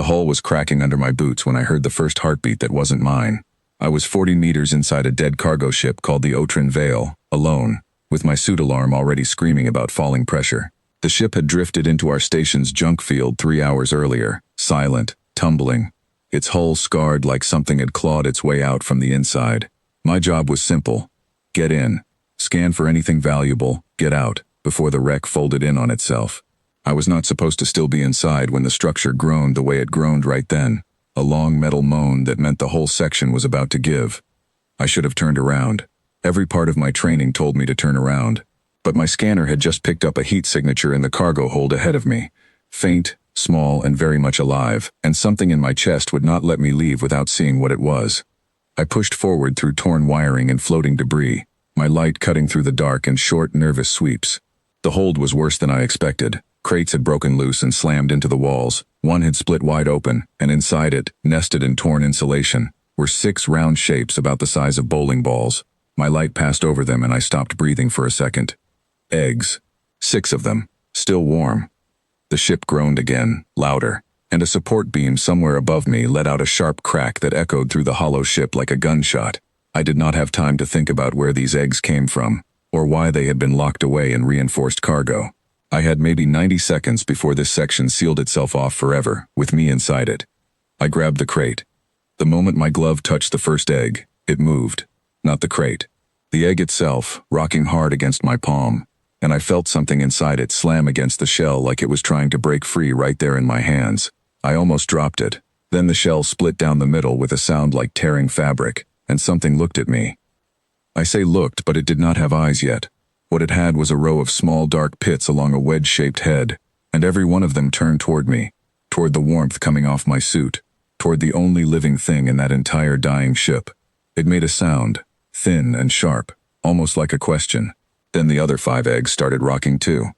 The hull was cracking under my boots when I heard the first heartbeat that wasn't mine. I was 40 meters inside a dead cargo ship called the Otrin Vale, alone, with my suit alarm already screaming about falling pressure. The ship had drifted into our station's junk field 3 hours earlier, silent, tumbling, its hull scarred like something had clawed its way out from the inside. My job was simple. Get in, scan for anything valuable, get out, before the wreck folded in on itself. I was not supposed to still be inside when the structure groaned the way it groaned right then, a long metal moan that meant the whole section was about to give. I should have turned around. Every part of my training told me to turn around. But my scanner had just picked up a heat signature in the cargo hold ahead of me. Faint, small, and very much alive, and something in my chest would not let me leave without seeing what it was. I pushed forward through torn wiring and floating debris, my light cutting through the dark in short, nervous sweeps. The hold was worse than I expected. Crates had broken loose and slammed into the walls. One had split wide open, and inside it, nested in torn insulation, were 6 round shapes about the size of bowling balls. My light passed over them and I stopped breathing for a second. Eggs. 6 of them, still warm. The ship groaned again, louder, and a support beam somewhere above me let out a sharp crack that echoed through the hollow ship like a gunshot. I did not have time to think about where these eggs came from, or why they had been locked away in reinforced cargo. I had maybe 90 seconds before this section sealed itself off forever, with me inside it. I grabbed the crate. The moment my glove touched the first egg, it moved. Not the crate. The egg itself, rocking hard against my palm, and I felt something inside it slam against the shell like it was trying to break free right there in my hands. I almost dropped it. Then the shell split down the middle with a sound like tearing fabric, and something looked at me. I say looked, but it did not have eyes yet. What it had was a row of small dark pits along a wedge-shaped head, and every one of them turned toward me, toward the warmth coming off my suit, toward the only living thing in that entire dying ship. It made a sound, thin and sharp, almost like a question. Then the other 5 eggs started rocking too.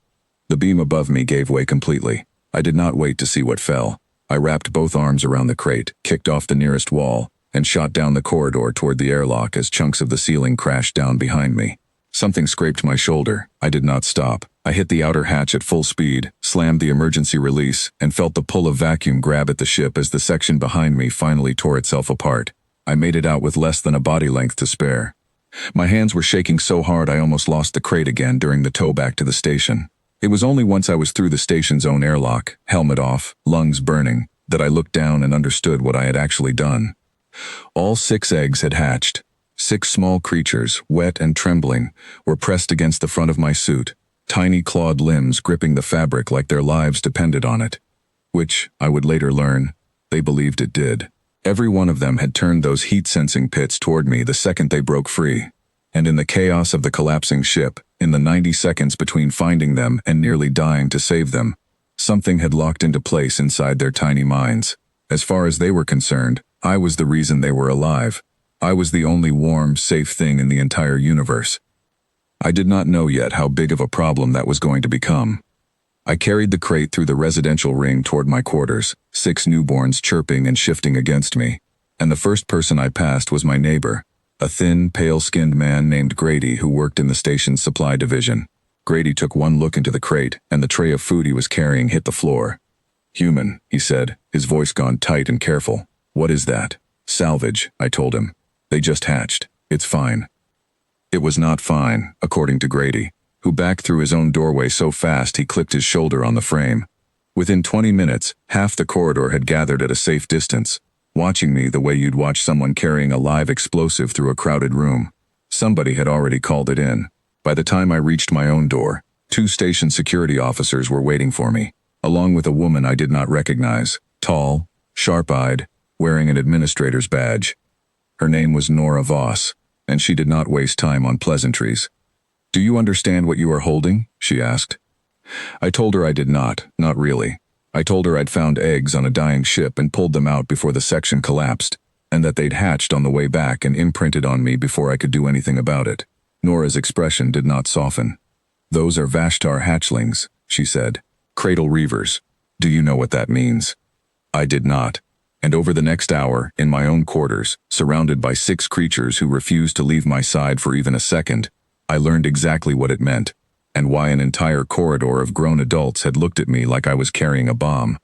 The beam above me gave way completely. I did not wait to see what fell. I wrapped both arms around the crate, kicked off the nearest wall, and shot down the corridor toward the airlock as chunks of the ceiling crashed down behind me. Something scraped my shoulder. I did not stop. I hit the outer hatch at full speed, slammed the emergency release, and felt the pull of vacuum grab at the ship as the section behind me finally tore itself apart. I made it out with less than a body length to spare. My hands were shaking so hard I almost lost the crate again during the tow back to the station. It was only once I was through the station's own airlock, helmet off, lungs burning, that I looked down and understood what I had actually done. All 6 eggs had hatched. 6 small creatures, wet and trembling, were pressed against the front of my suit, tiny clawed limbs gripping the fabric like their lives depended on it. Which, I would later learn, they believed it did. Every one of them had turned those heat-sensing pits toward me the second they broke free. And in the chaos of the collapsing ship, in the 90 seconds between finding them and nearly dying to save them, something had locked into place inside their tiny minds. As far as they were concerned, I was the reason they were alive. I was the only warm, safe thing in the entire universe. I did not know yet how big of a problem that was going to become. I carried the crate through the residential ring toward my quarters, 6 newborns chirping and shifting against me, and the first person I passed was my neighbor, a thin, pale-skinned man named Grady who worked in the station's supply division. Grady took one look into the crate, and the tray of food he was carrying hit the floor. "Human," he said, his voice gone tight and careful. "What is that?" "Salvage," I told him. "They just hatched. It's fine." It was not fine, according to Grady, who backed through his own doorway so fast he clicked his shoulder on the frame. Within 20 minutes, half the corridor had gathered at a safe distance, watching me the way you'd watch someone carrying a live explosive through a crowded room. Somebody had already called it in. By the time I reached my own door, 2 station security officers were waiting for me, along with a woman I did not recognize, tall, sharp-eyed, wearing an administrator's badge. Her name was Nora Voss, and she did not waste time on pleasantries. "Do you understand what you are holding?" she asked. I told her I did not really. I told her I'd found eggs on a dying ship and pulled them out before the section collapsed, and that they'd hatched on the way back and imprinted on me before I could do anything about it. Nora's expression did not soften. "Those are Vashtar hatchlings," she said. "Cradle reavers. Do you know what that means?" I did not. And over the next hour, in my own quarters, surrounded by 6 creatures who refused to leave my side for even a second, I learned exactly what it meant, and why an entire corridor of grown adults had looked at me like I was carrying a bomb.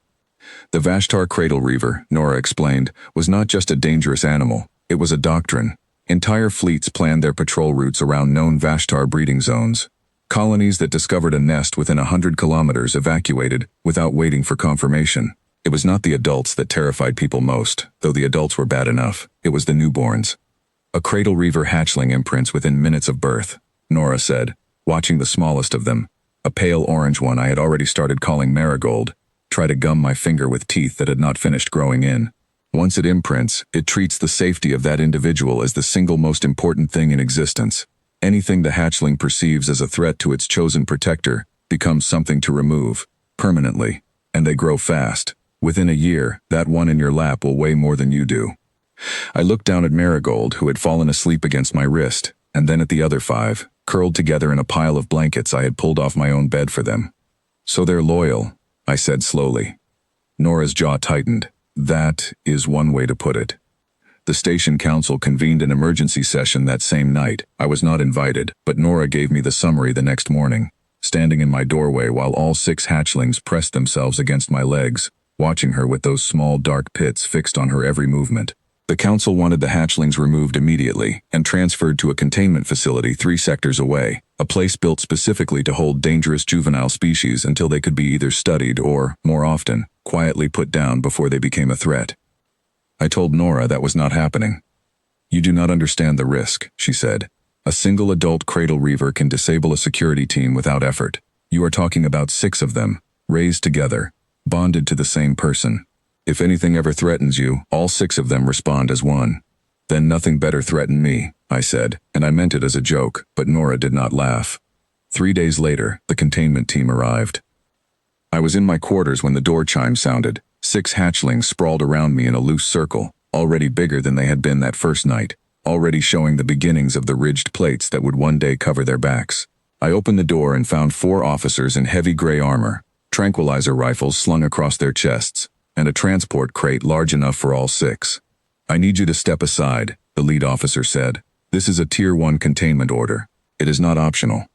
The Vashtar cradle reaver, Nora explained, was not just a dangerous animal, it was a doctrine. Entire fleets planned their patrol routes around known Vashtar breeding zones. Colonies that discovered a nest within 100 kilometers evacuated without waiting for confirmation. It was not the adults that terrified people most, though the adults were bad enough. It was the newborns. A cradle reaver hatchling imprints within minutes of birth, Nora said, watching the smallest of them. A pale orange one I had already started calling Marigold, try to gum my finger with teeth that had not finished growing in. Once it imprints, it treats the safety of that individual as the single most important thing in existence. Anything the hatchling perceives as a threat to its chosen protector becomes something to remove, permanently, and they grow fast. Within a year, that one in your lap will weigh more than you do. I looked down at Marigold, who had fallen asleep against my wrist, and then at the other 5, curled together in a pile of blankets I had pulled off my own bed for them. So they're loyal, I said slowly. Nora's jaw tightened. That is one way to put it. The station council convened an emergency session that same night. I was not invited, but Nora gave me the summary the next morning, standing in my doorway while all 6 hatchlings pressed themselves against my legs, watching her with those small dark pits fixed on her every movement. The council wanted the hatchlings removed immediately and transferred to a containment facility 3 sectors away, a place built specifically to hold dangerous juvenile species until they could be either studied or, more often, quietly put down before they became a threat. I told Nora that was not happening. You do not understand the risk, she said. A single adult cradle reaver can disable a security team without effort. You are talking about 6 of them, raised together, bonded to the same person. If anything ever threatens you, all 6 of them respond as one. Then nothing better threatened me, I said, and I meant it as a joke, but Nora did not laugh. 3 days later, the containment team arrived. I was in my quarters when the door chime sounded. 6 hatchlings sprawled around me in a loose circle, already bigger than they had been that first night, already showing the beginnings of the ridged plates that would one day cover their backs. I opened the door and found 4 officers in heavy gray armor, tranquilizer rifles slung across their chests, and a transport crate large enough for all 6. I need you to step aside, the lead officer said. This is a Tier 1 containment order. It is not optional.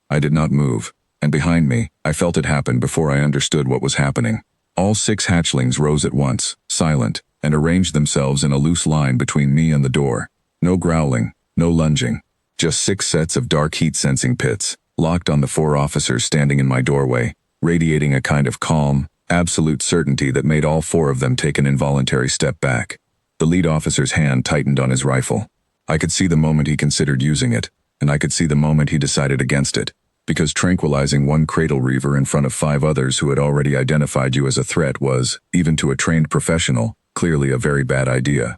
I did not move, and behind me, I felt it happen before I understood what was happening. All 6 hatchlings rose at once, silent, and arranged themselves in a loose line between me and the door. No growling, no lunging, just 6 sets of dark heat-sensing pits, locked on the 4 officers standing in my doorway, radiating a kind of calm, absolute certainty that made all 4 of them take an involuntary step back. The lead officer's hand tightened on his rifle. I could see the moment he considered using it, and I could see the moment he decided against it, because tranquilizing one cradle reaver in front of 5 others who had already identified you as a threat was, even to a trained professional, clearly a very bad idea.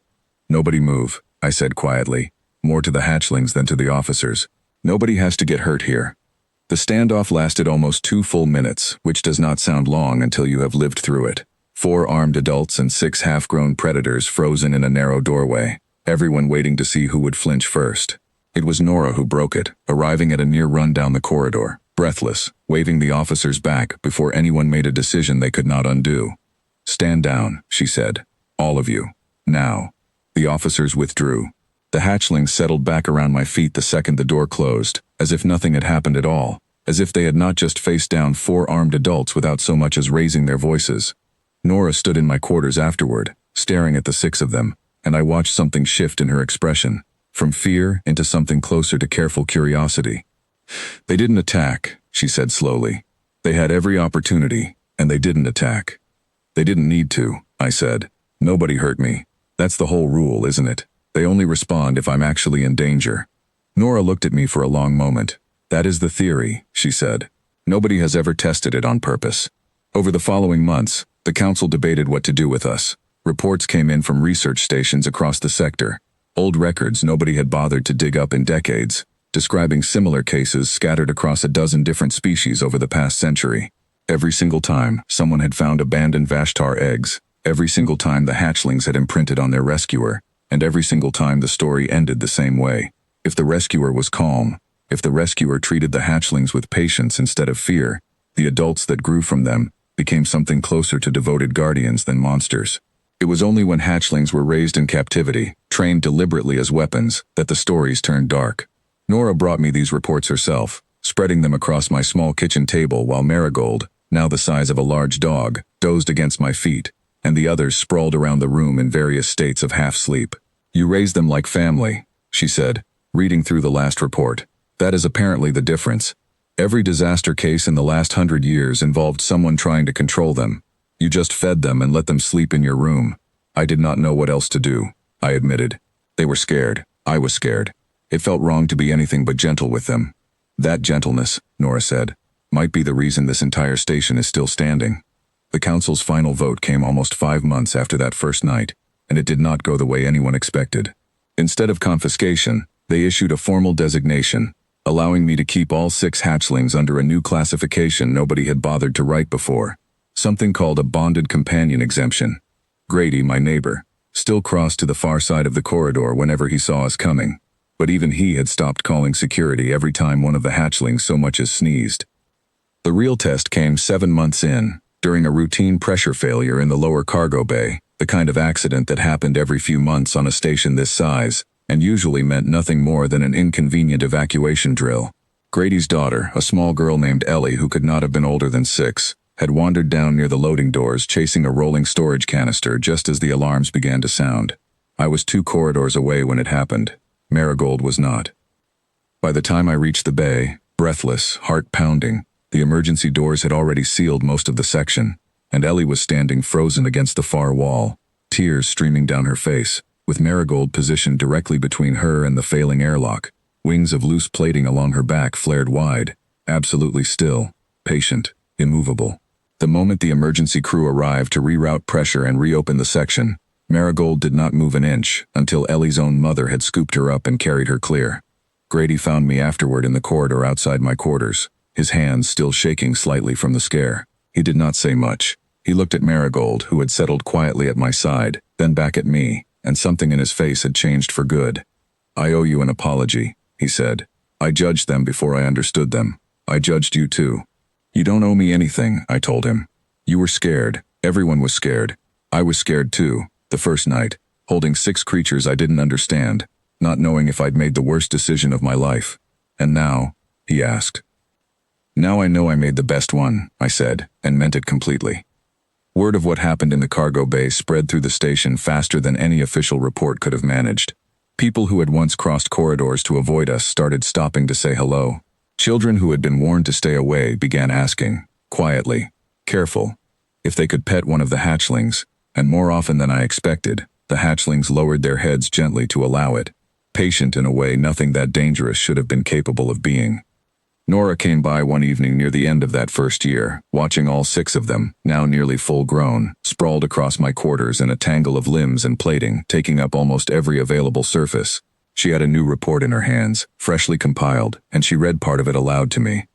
Nobody move, I said quietly, more to the hatchlings than to the officers. Nobody has to get hurt here. The standoff lasted almost 2 full minutes, which does not sound long until you have lived through it. 4 armed adults and 6 half-grown predators frozen in a narrow doorway, everyone waiting to see who would flinch first. It was Nora who broke it, arriving at a near run down the corridor, breathless, waving the officers back before anyone made a decision they could not undo. Stand down, she said. All of you. Now. The officers withdrew. The hatchlings settled back around my feet the second the door closed, as if nothing had happened at all, as if they had not just faced down 4 armed adults without so much as raising their voices. Nora stood in my quarters afterward, staring at the 6 of them, and I watched something shift in her expression, from fear into something closer to careful curiosity. They didn't attack, she said slowly. They had every opportunity, and they didn't attack. They didn't need to, I said. Nobody hurt me. That's the whole rule, isn't it? They only respond if I'm actually in danger. Nora looked at me for a long moment. That is the theory, she said. Nobody has ever tested it on purpose. Over the following months, the council debated what to do with us. Reports came in from research stations across the sector. Old records nobody had bothered to dig up in decades, describing similar cases scattered across a dozen different species over the past century. Every single time, someone had found abandoned Vashtar eggs. Every single time the hatchlings had imprinted on their rescuer. And every single time the story ended the same way. If the rescuer was calm, if the rescuer treated the hatchlings with patience instead of fear, the adults that grew from them became something closer to devoted guardians than monsters. It was only when hatchlings were raised in captivity, trained deliberately as weapons, that the stories turned dark. Nora brought me these reports herself, spreading them across my small kitchen table while Marigold, now the size of a large dog, dozed against my feet, and the others sprawled around the room in various states of half-sleep. "You raise them like family," she said, reading through the last report. "That is apparently the difference. Every disaster case in the last 100 years involved someone trying to control them. You just fed them and let them sleep in your room." I did not know what else to do, I admitted. They were scared. I was scared. It felt wrong to be anything but gentle with them. "That gentleness," Nora said, "might be the reason this entire station is still standing." The council's final vote came almost 5 months after that first night, and it did not go the way anyone expected. Instead of confiscation, they issued a formal designation, allowing me to keep all 6 hatchlings under a new classification nobody had bothered to write before, something called a bonded companion exemption. Grady, my neighbor, still crossed to the far side of the corridor whenever he saw us coming, but even he had stopped calling security every time one of the hatchlings so much as sneezed. The real test came 7 months in, during a routine pressure failure in the lower cargo bay, the kind of accident that happened every few months on a station this size, and usually meant nothing more than an inconvenient evacuation drill. Grady's daughter, a small girl named Ellie who could not have been older than 6, had wandered down near the loading doors chasing a rolling storage canister just as the alarms began to sound. I was 2 corridors away when it happened. Marigold was not. By the time I reached the bay, breathless, heart pounding, the emergency doors had already sealed most of the section, and Ellie was standing frozen against the far wall, tears streaming down her face, with Marigold positioned directly between her and the failing airlock. Wings of loose plating along her back flared wide, absolutely still, patient, immovable. The moment the emergency crew arrived to reroute pressure and reopen the section, Marigold did not move an inch until Ellie's own mother had scooped her up and carried her clear. Grady found me afterward in the corridor outside my quarters, his hands still shaking slightly from the scare. He did not say much. He looked at Marigold, who had settled quietly at my side, then back at me, and something in his face had changed for good. "I owe you an apology," he said. "I judged them before I understood them. I judged you too." "You don't owe me anything," I told him. "You were scared. Everyone was scared. I was scared too, the first night, holding 6 creatures I didn't understand, not knowing if I'd made the worst decision of my life. And now?" he asked. "Now I know I made the best one," I said, and meant it completely. Word of what happened in the cargo bay spread through the station faster than any official report could have managed. People who had once crossed corridors to avoid us started stopping to say hello. Children who had been warned to stay away began asking, quietly, careful, if they could pet one of the hatchlings, and more often than I expected, the hatchlings lowered their heads gently to allow it, patient in a way nothing that dangerous should have been capable of being. Nora came by one evening near the end of that first year, watching all 6 of them, now nearly full-grown, sprawled across my quarters in a tangle of limbs and plating, taking up almost every available surface. She had a new report in her hands, freshly compiled, and she read part of it aloud to me.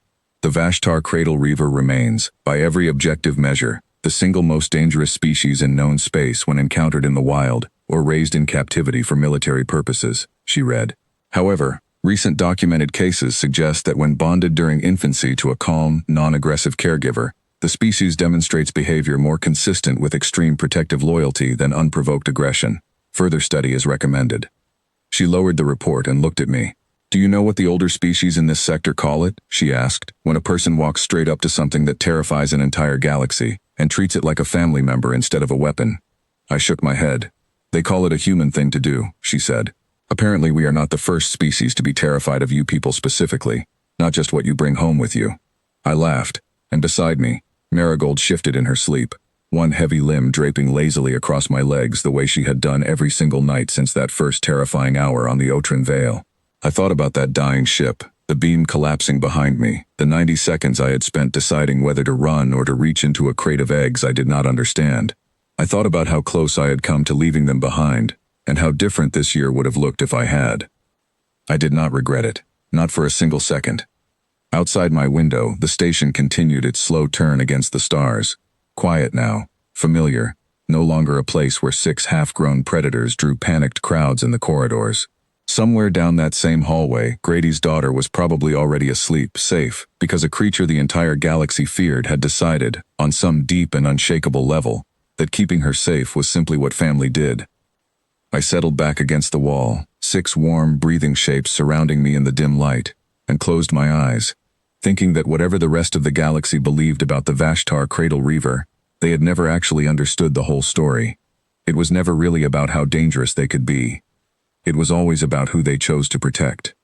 "The Vashtar cradle reaver remains, by every objective measure, the single most dangerous species in known space when encountered in the wild, or raised in captivity for military purposes," she read. "However, recent documented cases suggest that when bonded during infancy to a calm, non-aggressive caregiver, the species demonstrates behavior more consistent with extreme protective loyalty than unprovoked aggression. Further study is recommended." She lowered the report and looked at me. "Do you know what the older species in this sector call it?" she asked, "when a person walks straight up to something that terrifies an entire galaxy and treats it like a family member instead of a weapon?" I shook my head. "They call it a human thing to do," she said. "Apparently we are not the first species to be terrified of you people specifically, not just what you bring home with you." I laughed, and beside me, Marigold shifted in her sleep, one heavy limb draping lazily across my legs the way she had done every single night since that first terrifying hour on the Otrin Vale. I thought about that dying ship, the beam collapsing behind me, the 90 seconds I had spent deciding whether to run or to reach into a crate of eggs I did not understand. I thought about how close I had come to leaving them behind, and how different this year would have looked if I had. I did not regret it, not for a single second. Outside my window, the station continued its slow turn against the stars. Quiet now, familiar, no longer a place where 6 half-grown predators drew panicked crowds in the corridors. Somewhere down that same hallway, Grady's daughter was probably already asleep, safe, because a creature the entire galaxy feared had decided, on some deep and unshakable level, that keeping her safe was simply what family did. I settled back against the wall, 6 warm, breathing shapes surrounding me in the dim light, and closed my eyes. thinking that whatever the rest of the galaxy believed about the Vashtar Cradle Reaver, they had never actually understood the whole story. It was never really about how dangerous they could be. It was always about who they chose to protect.